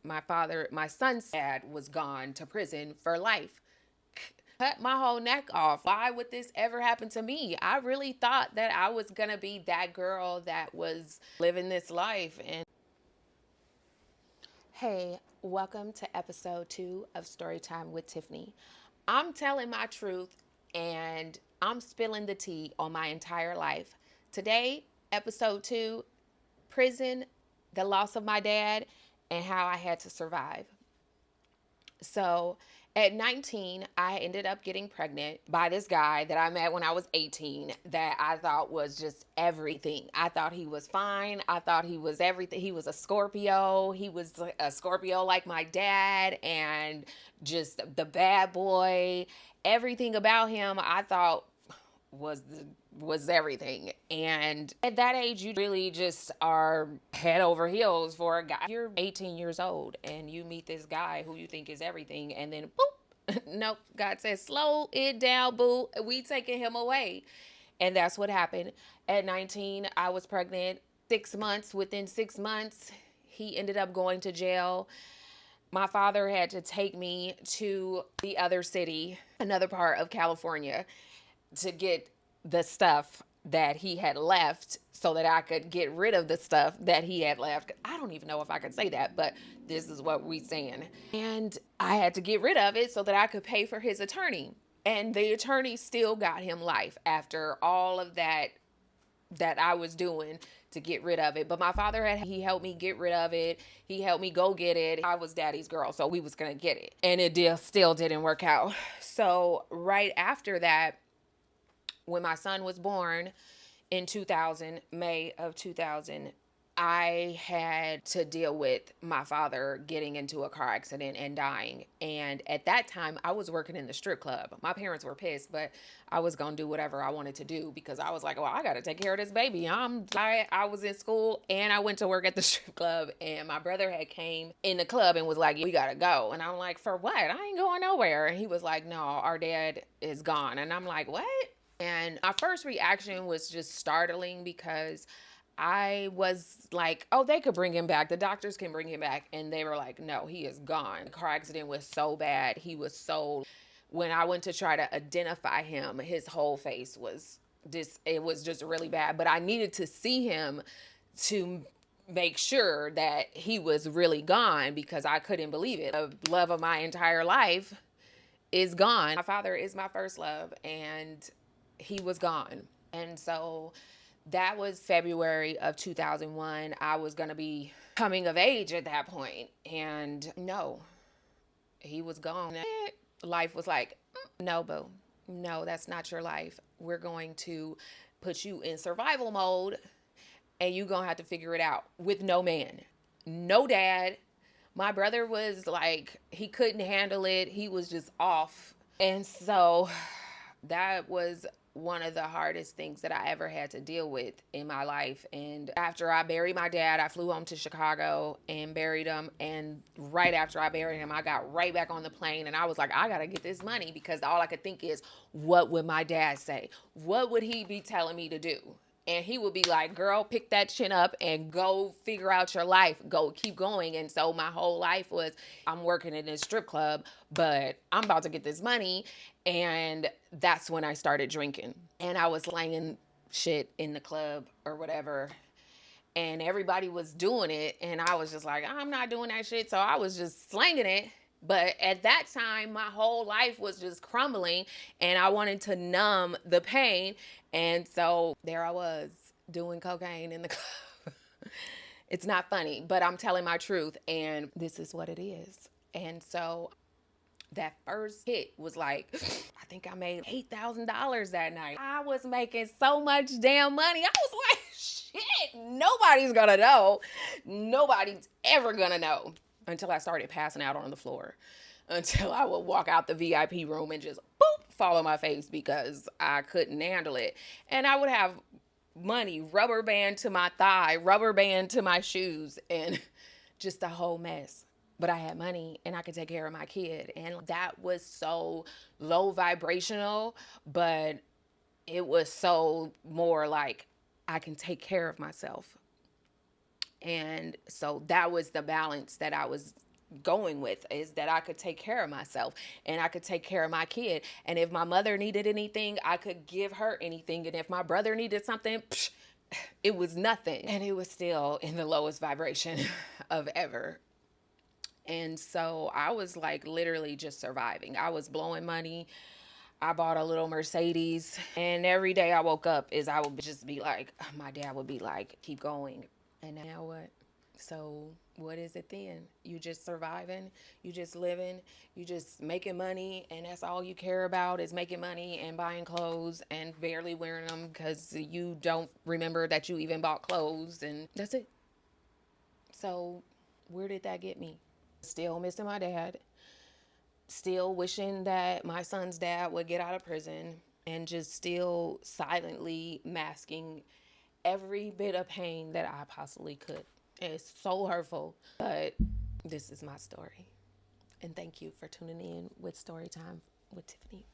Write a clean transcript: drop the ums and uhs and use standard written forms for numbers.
my son's dad was gone to prison for life. Cut my whole neck off. Why would this ever happen to me? I really thought that I was gonna be that girl that was living this life. And hey, welcome to episode 2 of Storytime with Tiffany. I'm telling my truth and I'm spilling the tea on my entire life. Today, episode 2, prison, the loss of my dad, and how I had to survive. So at 19, I ended up getting pregnant by this guy that I met when I was 18 that I thought was just everything. I thought he was fine. I thought he was everything. He was a Scorpio. He was a Scorpio like my dad and just the bad boy. Everything about him I thought was everything. And at that age, you really just are head over heels for a guy. You're 18 years old and you meet this guy who you think is everything, and then boop, nope, God says slow it down, boo, we taking him away. And that's what happened. At 19, I was pregnant. 6 months, within 6 months, he ended up going to jail. My father had to take me to the other city, another part of California, to get the stuff that he had left so that I could get rid of the stuff that he had left. I don't even know if I could say that, but this is what we saying. And I had to get rid of it so that I could pay for his attorney. And the attorney still got him life after all of that I was doing to get rid of it. But my father he helped me get rid of it. He helped me go get it. I was daddy's girl, so we was gonna get it. And it still didn't work out. So right after that, when my son was born in 2000, May of 2000, I had to deal with my father getting into a car accident and dying. And at that time, I was working in the strip club. My parents were pissed, but I was going to do whatever I wanted to do because I was like, well, I got to take care of this baby. I was in school and I went to work at the strip club, and my brother had came in the club and was like, we got to go. And I'm like, for what? I ain't going nowhere. And he was like, no, our dad is gone. And I'm like, what? And my first reaction was just startling because I was like, oh, they could bring him back. The doctors can bring him back. And they were like, no, he is gone. The car accident was so bad. When I went to try to identify him, his whole face was it was just really bad. But I needed to see him to make sure that he was really gone because I couldn't believe it. The love of my entire life is gone. My father is my first love, and he was gone. And so that was February of 2001. I was going to be coming of age at that point. And no, he was gone. Life was like, no, boo. No, that's not your life. We're going to put you in survival mode and you're going to have to figure it out with no man, no dad. My brother was like, he couldn't handle it. He was just off. And so that was one of the hardest things that I ever had to deal with in my life. And after I buried my dad, I flew home to Chicago and buried him. And right after I buried him, I got right back on the plane and I was like, I gotta get this money, because all I could think is, what would my dad say? What would he be telling me to do? And he would be like, girl, pick that chin up and go figure out your life. Go, keep going. And so my whole life was, I'm working in this strip club, but I'm about to get this money. And that's when I started drinking. And I was slanging shit in the club or whatever. And everybody was doing it. And I was just like, I'm not doing that shit. So I was just slanging it. But at that time, my whole life was just crumbling and I wanted to numb the pain. And so there I was doing cocaine in the club. It's not funny, but I'm telling my truth and this is what it is. And so that first hit was like, I think I made $8,000 that night. I was making so much damn money. I was like, shit, nobody's gonna know. Nobody's ever gonna know. Until I started passing out on the floor, until I would walk out the VIP room and just boop, fall on my face because I couldn't handle it. And I would have money, rubber band to my thigh, rubber band to my shoes, and just a whole mess. But I had money and I could take care of my kid. And that was so low vibrational, but it was so more like I can take care of myself. And so that was the balance that I was going with, is that I could take care of myself and I could take care of my kid. And if my mother needed anything, I could give her anything. And if my brother needed something, it was nothing. And it was still in the lowest vibration of ever. And so I was like literally just surviving. I was blowing money. I bought a little Mercedes, and every day I woke up is I would just be like, my dad would be like, keep going. And now what? So what is it then? You just surviving, you just living, you just making money, and that's all you care about is making money and buying clothes and barely wearing them because you don't remember that you even bought clothes, and that's it. So where did that get me? Still missing my dad, still wishing that my son's dad would get out of prison, and just still silently masking every bit of pain that I possibly could. It's so hurtful, but this is my story. And thank you for tuning in with Storytime with Tiffany.